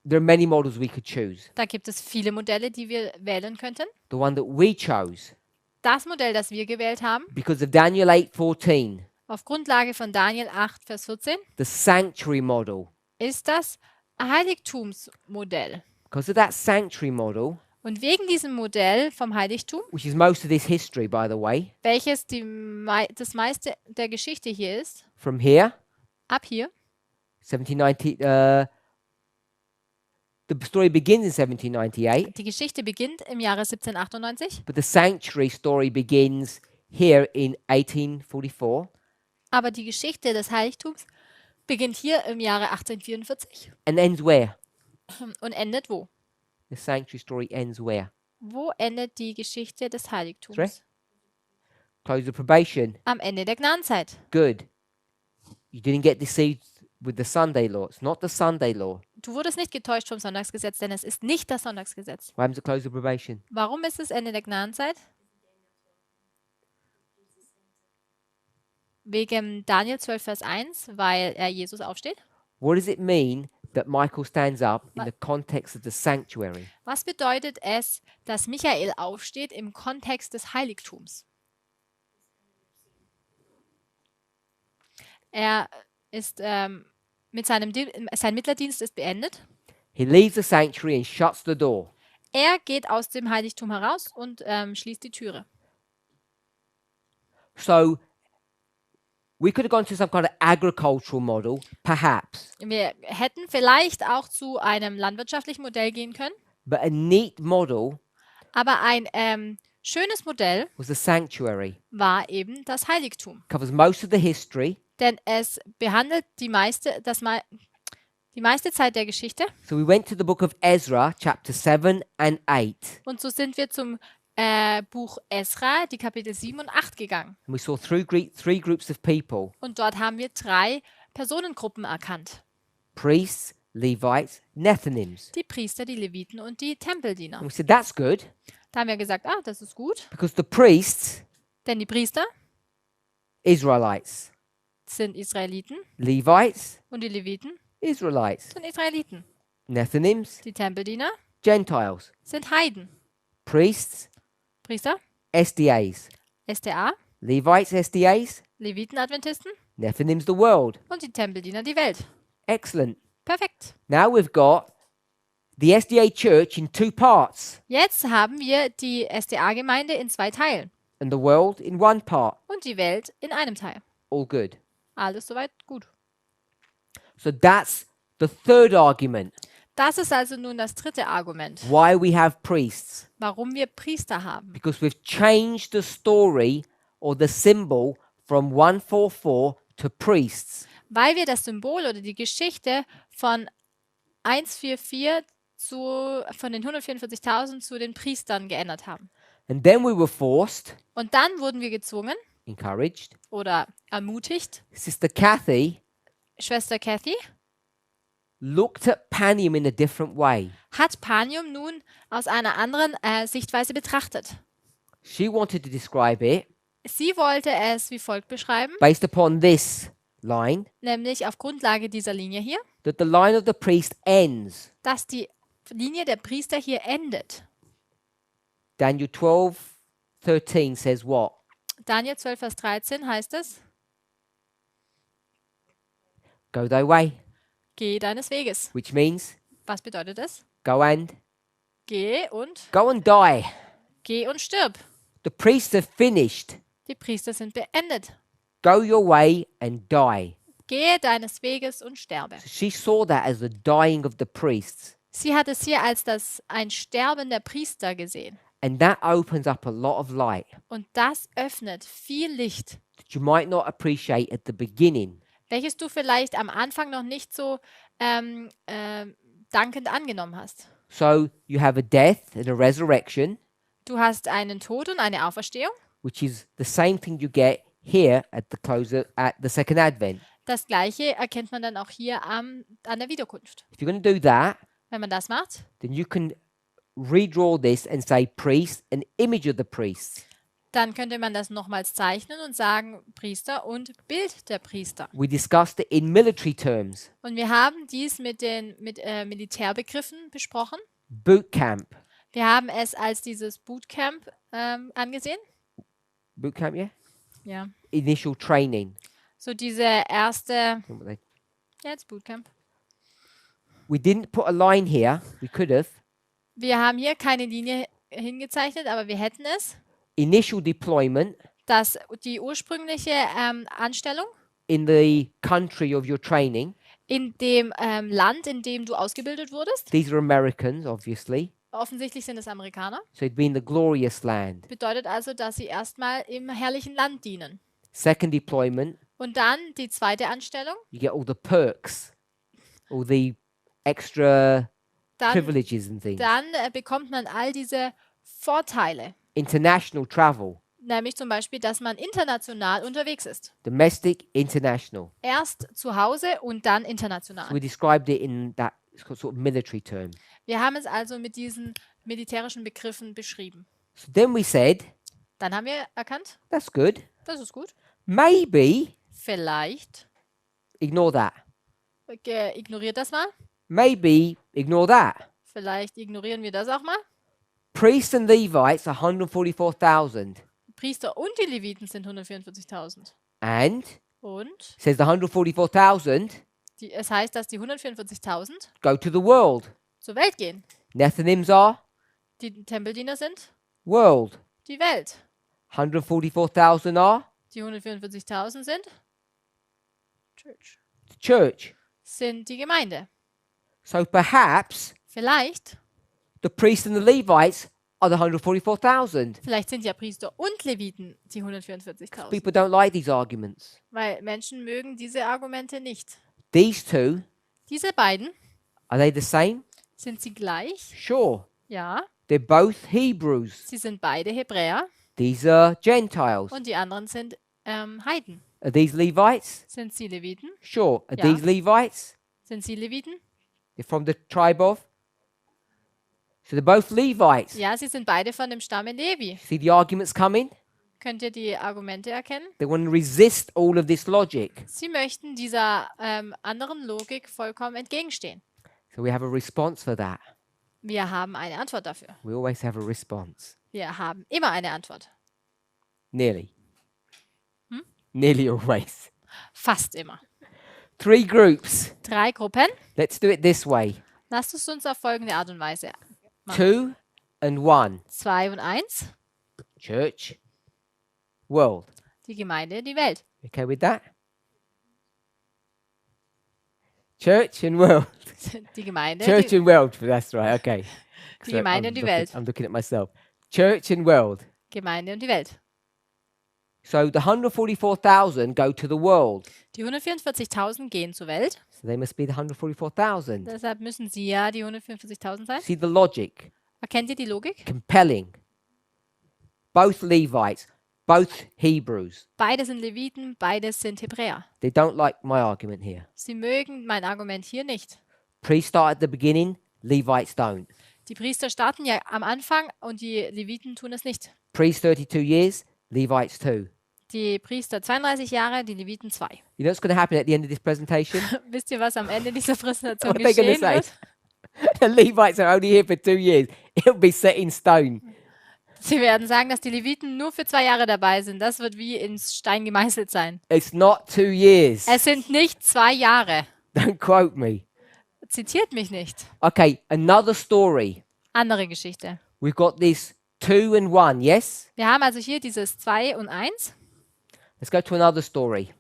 There are many models we could choose. Da gibt es viele Modelle, die wir wählen könnten. The one that we chose, Das Modell, das wir gewählt haben, because of Daniel 8:14, auf Grundlage von Daniel 8, Vers 14, the sanctuary model. ist das Heiligtumsmodell. Because of that sanctuary model, Und wegen diesem Modell vom Heiligtum, which is most of this history, by the way, welches das meiste der Geschichte hier ist, from here, ab hier, 1790, the story begins in 1798, die Geschichte beginnt im Jahre 1798, but the sanctuary story begins here in 1844 aber die Geschichte des Heiligtums beginnt hier im Jahre 1844 and ends where? und endet wo? The sanctuary story ends where? Wo endet die Geschichte des Sorry? Heiligtums? Close of probation. Am Ende der Gnadenzeit. Good. You didn't get deceived with the Sunday law. It's not the Sunday law. Du wurdest nicht getäuscht vom Sonntagsgesetz, denn es ist nicht das Sonntagsgesetz. Why happens at close of probation? Warum ist es Ende der Gnadenzeit? wegen Daniel 12, Vers 1, weil er Jesus aufsteht. What does it mean that Michael stands up in the context of the sanctuary? Was bedeutet es, dass Michael aufsteht im Kontext des Heiligtums? Er ist sein Mittlerdienst ist beendet. He leaves the sanctuary and shuts the door. Er geht aus dem Heiligtum heraus und schließt die Türe. So we could have gone to some kind of agricultural model, perhaps, Wir hätten vielleicht auch zu einem landwirtschaftlichen Modell gehen können, but a neat model aber ein schönes Modell was the sanctuary. war eben das Heiligtum. Covers most of the history. Denn es behandelt die meiste Zeit der Geschichte. So we went to the book of Ezra, chapter 7 and 8. Und so sind wir zum Buch Esra, die Kapitel 7 und 8 gegangen. And we saw three groups of people: Und dort haben wir 3 Personengruppen erkannt. priests, Levites, Nethinims. Die Priester, die Leviten und die Tempeldiener. And we said that's good Da haben wir gesagt, das ist gut, because the priests, denn die Priester Israelites, sind Israeliten Levites, und die Leviten Israelites, sind Israeliten. Nethinims, Die Tempeldiener Gentiles, sind Heiden. priests, Priester, SDAs, SDA, Levites, SDAs, Leviten, Adventisten Nethinims, the world. und die Tempeldiener, die Welt. Excellent. Perfekt. Now we've got the SDA church in 2 parts Jetzt haben wir die SDA-Gemeinde in 2 Teilen and the world in 1 part. und die Welt in einem Teil. All good. Alles soweit gut. So that's the third argument Das ist also nun das 3. Argument, why we have priests. warum wir Priester haben. Because we've changed the story or the symbol from 144 to priests. Weil wir das Symbol oder die Geschichte von 144 von den 144.000 zu den Priestern geändert haben. And then we were forced, Und dann wurden wir gezwungen encouraged. oder ermutigt. Sister Kathy Schwester Kathy looked at Panium in a different way. hat Panium nun aus einer anderen Sichtweise betrachtet. She wanted to describe it Sie wollte es wie folgt beschreiben, based upon this line, nämlich auf Grundlage dieser Linie hier, that the line of the priest ends. dass die Linie der Priester hier endet. Daniel 12:13 says what? Daniel 12, Vers 13 heißt es, Go thy way, geh deines Weges. which means Was bedeutet es? go and Geh und die. stirb. The priests have finished. Die Priester sind beendet. Go your way and die. Gehe deines Weges und sterbe. So she saw that as the dying of the priests. Sie hat es hier als ein Sterben der Priester gesehen. And that opens up a lot of light Und das öffnet viel Licht, that you might not appreciate at the beginning. welches du vielleicht am Anfang noch nicht so dankend angenommen hast. So you have a death and a resurrection, Du hast einen Tod und eine Auferstehung. which is the same thing you get here at the second advent. Das Gleiche erkennt man dann auch hier an der Wiederkunft. If you're going to do that, Wenn man das macht, then you can redraw this and say priest, an image of the priests. dann könnte man das nochmals zeichnen und sagen Priester und Bild der Priester. We discussed it in military terms. Und wir haben dies mit Militärbegriffen besprochen. Boot camp. Wir haben es als dieses Bootcamp angesehen. Boot camp, yeah? Ja. Initial training. So diese erste, jetzt Bootcamp. We didn't put a line here. We could have. Wir haben hier keine Linie hingezeichnet, aber wir hätten es. Initial deployment Die ursprüngliche Anstellung in the country of your training. in dem Land, in dem du ausgebildet wurdest. These are Americans, obviously. Offensichtlich sind es Amerikaner. So it'd be in the glorious land. Bedeutet also, dass sie erstmal im herrlichen Land dienen. Second deployment, Und dann die zweite Anstellung. you get all the perks, all the extra Dann, privileges and things. dann bekommt man all diese Vorteile. International travel, Nämlich zum Beispiel, dass man international unterwegs ist. domestic, international. Erst zu Hause und dann So we international. described it in that sort of military term. Wir haben es also mit diesen militärischen Begriffen beschrieben. So then we said, Dann haben wir erkannt, that's good. das ist gut. Maybe, Vielleicht, ignore that. ignoriert das mal. Maybe, ignore that. Vielleicht ignorieren wir das auch mal. Priests and Levites, 144,000. Priester und die Leviten sind 144.000. And Und says the 144,000 es heißt, dass die 144.000 go to the world. zur Welt gehen. Nethinims are Die Tempeldiener sind world. die Welt. 144,000 are Die 144.000 sind Church. the church. Sind die Gemeinde. So perhaps Vielleicht the priests and the Levites are the 144,000. sind ja Priester und Leviten die 144.000. People don't like these arguments. Weil Menschen mögen diese Argumente nicht. These two, Diese beiden, are they the same? sind sie gleich? Sure. Ja. They're both Hebrews. Sie sind beide Hebräer These are Gentiles. und die anderen sind Heiden. Are these Levites? Sind sie Leviten? Sure. Are Yeah. these Levites? Sind sie Leviten? They're from the tribe of? So they're both Levites. Ja, sie sind beide von dem Stamme Levi. See the arguments coming? Könnt ihr die Argumente erkennen? They want to resist all of this logic. Sie möchten dieser anderen Logik vollkommen entgegenstehen. So we have a response for that. Wir haben eine Antwort dafür. We always have a response. Wir haben immer eine Antwort. Nearly. Nearly always. Fast immer. 3 groups. 3 Gruppen. Let's do it this way. Lasst es uns auf folgende Art und Weise machen. 2 and 1. 2 und 1. Church, world. Die Gemeinde, die Welt. Okay with that? Church and world. Die Gemeinde, Church die, and world. That's right. Okay. die Gemeinde und die Welt. I'm looking at myself. Church and world. Gemeinde und die Welt. So the 144,000 go to the world. Die 144.000 gehen zur Welt. So they must be the 144,000. Deshalb müssen sie ja die 144.000 sein. See the logic. Erkennt ihr die Logik? Compelling. Both Levites, both Hebrews. Beide sind Leviten, beide sind Hebräer. They don't like my argument here. Sie mögen mein Argument hier nicht. Priests start at the beginning, Levites don't. Die Priester starten ja am Anfang und die Leviten tun es nicht. Priests 32 years, Levites 2. Die Priester 32 Jahre, die Leviten 2. You know what's going to happen at the end of this presentation? Wisst ihr, was am Ende dieser Präsentation What are they gonna geschehen say? wird? The Levites are only here for 2 years. It'll be set in stone. Sie werden sagen, dass die Leviten nur für 2 Jahre dabei sind. Das wird wie ins Stein gemeißelt sein. It's not 2 years. Es sind nicht 2 Jahre. Don't quote me. Zitiert mich nicht. Okay, another story. Andere Geschichte. We've got this 2 and 1, yes? Wir haben also hier dieses 2 und 1. Let's go to another story.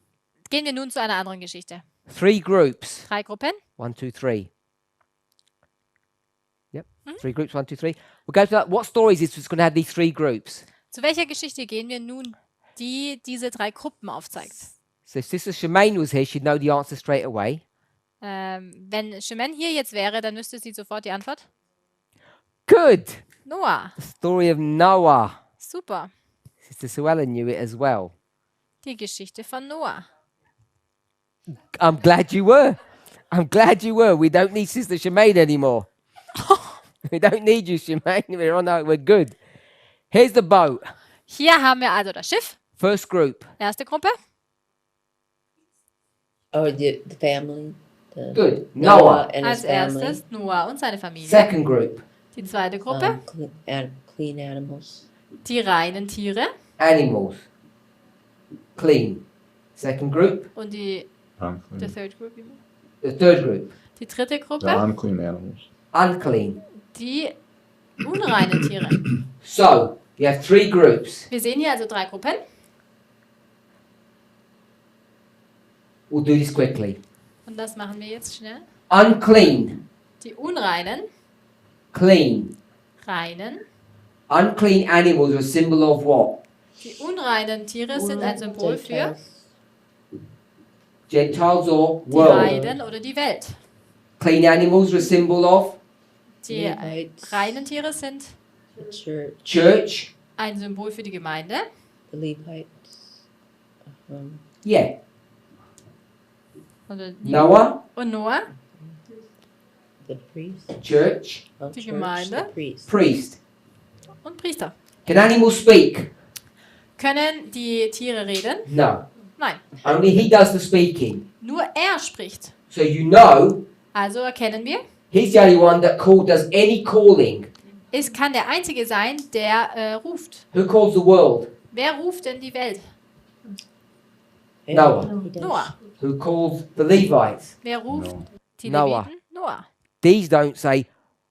Gehen wir nun zu einer anderen Geschichte. 3 groups. 3 Gruppen. 1, 2, 3. Yep. 3 groups, 1, 2, 3. We'll go to that. What story is this that's going to have these 3 groups? Zu welcher Geschichte gehen wir nun, die diese 3 Gruppen aufzeigt? So if Sister Shemaine was here, she'd know the answer straight away. Wenn Shemen hier jetzt wäre, dann wüsste sie sofort die Antwort. Good. Noah. The story of Noah. Super. Sister Suella knew it as well. Die Geschichte von Noah. I'm glad you were. I'm glad you were. We don't need Sister Shemaine anymore. We don't need you, Shemaine. We're on our, we're good. Here's the boat. Hier haben wir also das Schiff. First group. Erste Gruppe. Oh, the family. Good. Noah Noah. and his Als family. erstes Noah und seine Familie. Second group. Die zweite Gruppe. Clean animals. Die reinen Tiere. Animals. Clean. Second group. Und die Unclean. third group. The third group. Die dritte The Gruppe. unclean animals. Unclean. Die unreinen Tiere. So, you have 3 groups. Wir sehen hier also 3 Gruppen. We'll do this quickly. Und das machen wir jetzt schnell. Unclean. Die unreinen, Clean. reinen. Unclean animals are a symbol of what? Die unreinen Tiere sind ein Symbol für Gentiles or die world. Heiden oder die Welt. Clean animals are a symbol of Die Levites. reinen Tiere sind The church. church. ein Symbol für die Gemeinde. The Levites. Yeah. Oder die Noah, und Noah, The priest. church, Oh, Die church, Gemeinde. The priest. priest. und Priester. Can animals speak? Können die Tiere reden? No. Nein, Only he does the speaking. nur er spricht. So you know, Also erkennen wir, he's the only one that does any calling. es kann der Einzige sein, der ruft. Who calls the world? Wer ruft denn die Welt? Noah. He does. Noah. Who calls the Levites? Wer ruft die Noah. Leviten? Noah. These don't say,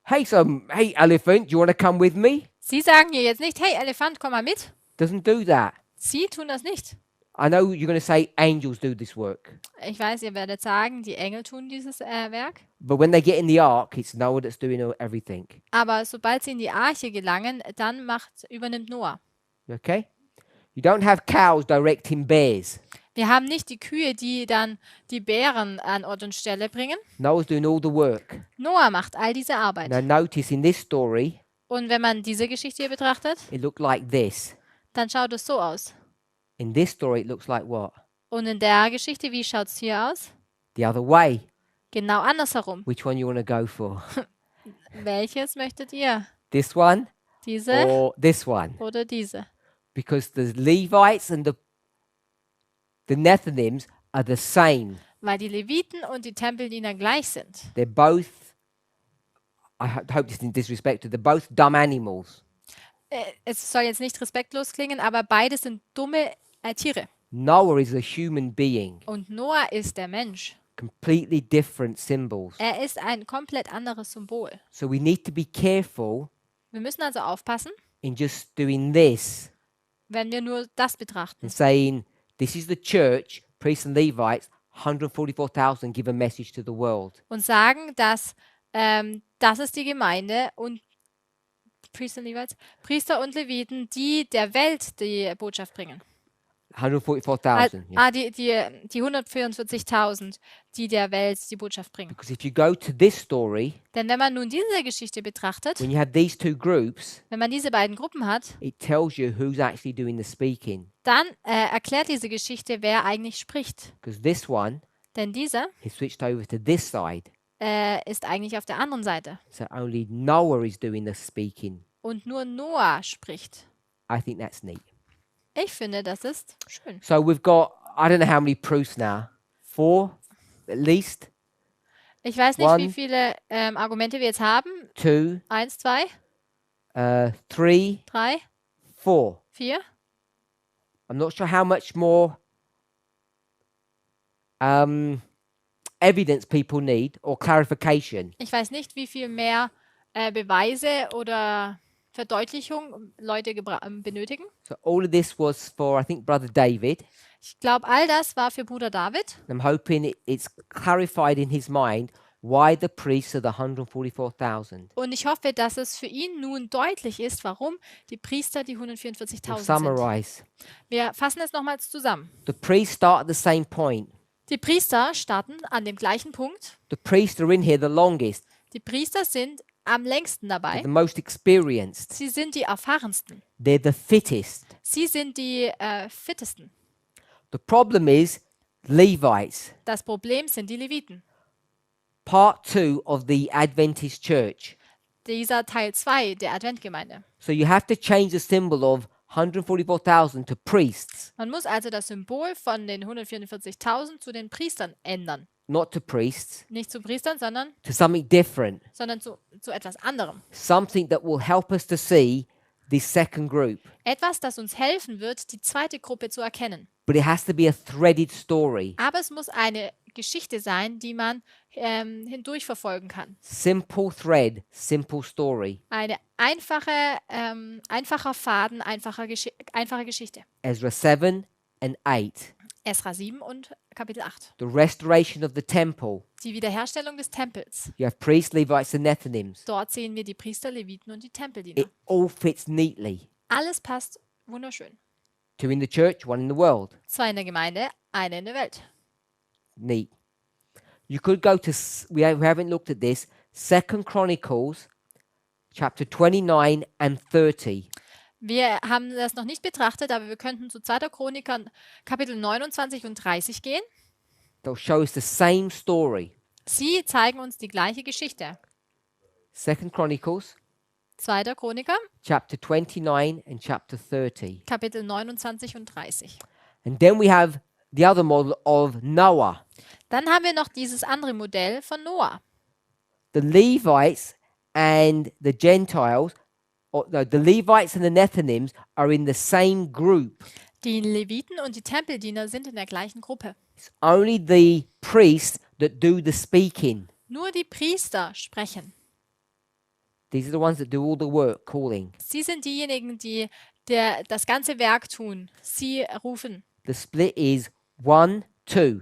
hey elephant, do you want to come with me? Sie sagen hier jetzt nicht, hey Elefant, komm mal mit. Doesn't do that. Sie tun das nicht. I know you're going to say angels do this work. Ich weiß, ihr werdet sagen, die Engel tun dieses Werk. But when they get in the ark, it's Noah that's doing everything. Aber sobald sie in die Arche gelangen, dann übernimmt Noah. Okay? You don't have cows directing bears. Wir haben nicht die Kühe, die dann die Bären an Ort und Stelle bringen. Noah's doing all the work. Noah macht all diese Arbeit. Now notice in this story, Und wenn man diese Geschichte hier betrachtet, it looked like this. dann schaut es so aus. In this story, it looks like what? Und in der Geschichte, wie schaut es hier aus? The other way. Genau andersherum. Which one you want to go for? Welches möchtet ihr? This one Diese or this one? oder diese? Because the Levites and the Nethinims are the same. Weil die Leviten und die Tempeldiener gleich sind. They're both, hope this isn't disrespected, they're both dumb animals. Es soll jetzt nicht respektlos klingen, aber beide sind dumme Tiere. Noah is a human being. Und Noah ist der Mensch. Completely different symbols. Er ist ein komplett anderes Symbol. So we need to be careful Wir müssen also aufpassen, in just doing this wenn wir nur das betrachten. and saying, this is the church, priests and Levites, 144,000 give a message to the world. Und sagen, dass das ist die Gemeinde und Priester und Leviten, die der Welt die Botschaft bringen. 144,000. Yeah. Die 144.000, die der Welt die Botschaft bringen. Because if you go to this story, Denn wenn man nun diese Geschichte betrachtet, when you have these two groups, wenn man diese beiden Gruppen hat, it tells you who's actually doing the speaking. dann erklärt diese Geschichte, wer eigentlich spricht. Because this one, Denn dieser he switched over to this side. ist eigentlich auf der anderen Seite. So only Noah is doing the speaking. Und nur Noah spricht. I think that's neat. Ich finde, das ist schön. So we've got, I don't know how many proofs now. 4 at least. Ich weiß nicht, One. wie viele Argumente wir jetzt haben. 2, 1, 2, 3, 3, 4. 4. I'm not sure how much more evidence people need or clarification. Ich weiß nicht, wie viel mehr Beweise oder Verdeutlichung Leute benötigen. So all of this was for, I think, Brother David. Ich glaube, all das war für Bruder David. I'm hoping it's clarified in his mind why the priests are the 144,000. Und ich hoffe, dass es für ihn nun deutlich ist, warum die Priester die We'll 144.000 sind. summarize. Wir fassen es nochmals zusammen. The priests start at the same point. Die Priester starten an dem gleichen Punkt. The priests are in here the longest, Die Priester sind am längsten dabei. the most experienced. Sie sind die erfahrensten. They're the fittest. Sie sind die fittesten. The problem is Levites, Das Problem sind die Leviten. part 2 of the Adventist church. Dieser Teil 2 der Adventgemeinde. So you have to change the symbol of 144,000 to priests, Man muss also das Symbol von den 144.000 zu den Priestern ändern. not to priests, Nicht zu Priestern, sondern to something different. zu etwas anderem. Something that will help us to see this second group. Etwas, das uns helfen wird, die zweite Gruppe zu erkennen. But it has to be a threaded story. Aber es muss eine Geschichte sein, die man hindurchverfolgen kann. Simple thread, simple story. Eine einfacher Faden, einfache Geschichte. Ezra 7 and 8. Esra 7 und Kapitel 8. The restoration of the temple. Die Wiederherstellung des Tempels. You have priests, Levites, and Nethinims. Dort sehen wir die Priester, Leviten und die Tempeldiener. It all fits neatly. Alles passt wunderschön. 2 in the church, 1 in the world. 2 in der Gemeinde, eine in der Welt. Neat. You could go to, we haven't looked at this, 2 Chronicles, chapter 29 and 30. Wir haben das noch nicht betrachtet, aber wir könnten zu 2. Chroniker Kapitel 29 und 30 gehen. They'll show us the same story. Sie zeigen uns die gleiche Geschichte. 2 Chronicles, 2. Chroniker, chapter 29 and chapter 30. Kapitel 29 und 30. And then we have the other model of Noah. Dann haben wir noch dieses andere Modell von Noah. The Levites and the Gentiles, or no, the Levites and the Nethinims are in the same group. Die Leviten und die Tempeldiener sind in der gleichen Gruppe. It's only the priests that do the speaking. Nur die Priester sprechen. These are the ones that do all the work, calling. Sie sind diejenigen, die das ganze Werk tun. Sie rufen. The split is 1, 2.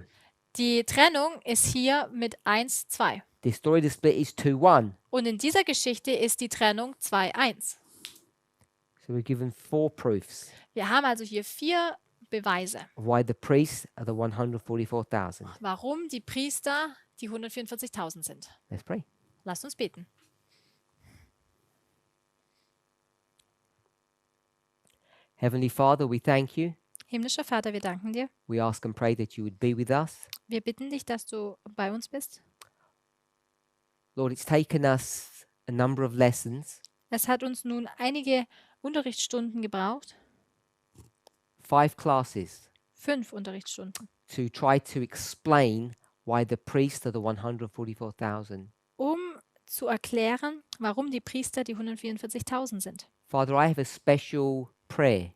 Die Trennung ist hier mit 1, 2. The story of the split is 2, 1. Und in dieser Geschichte ist die Trennung 2, 1. So we're given 4 proofs Wir haben also hier 4 Beweise, of why the priests are the 144,000. warum die Priester die 144.000 sind. Let's pray. Lasst uns beten. Heavenly Father, we thank you. Himmlischer Vater, wir danken dir. We ask and pray that you would be with us. Wir bitten dich, dass du bei uns bist. Lord, it's taken us a number of lessons, Es hat uns nun einige Unterrichtsstunden gebraucht, 5 classes, 5 Unterrichtsstunden, to try to explain why the priests are the 144,000. um zu erklären, warum die Priester die 144.000 sind. Father, I have a special prayer.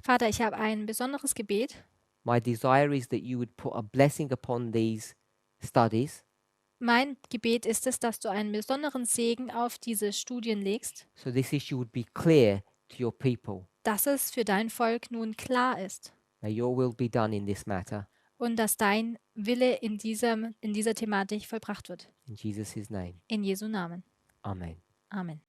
Vater, ich habe ein besonderes Gebet. My desire is that you would put a blessing upon these studies Mein Gebet ist es, dass du einen besonderen Segen auf diese Studien legst, so this issue would be clear to your people. dass es für dein Volk nun klar ist May your will be done in this matter. und dass dein Wille in dieser Thematik vollbracht wird. In Jesus' name. In Jesu Namen. Amen. Amen.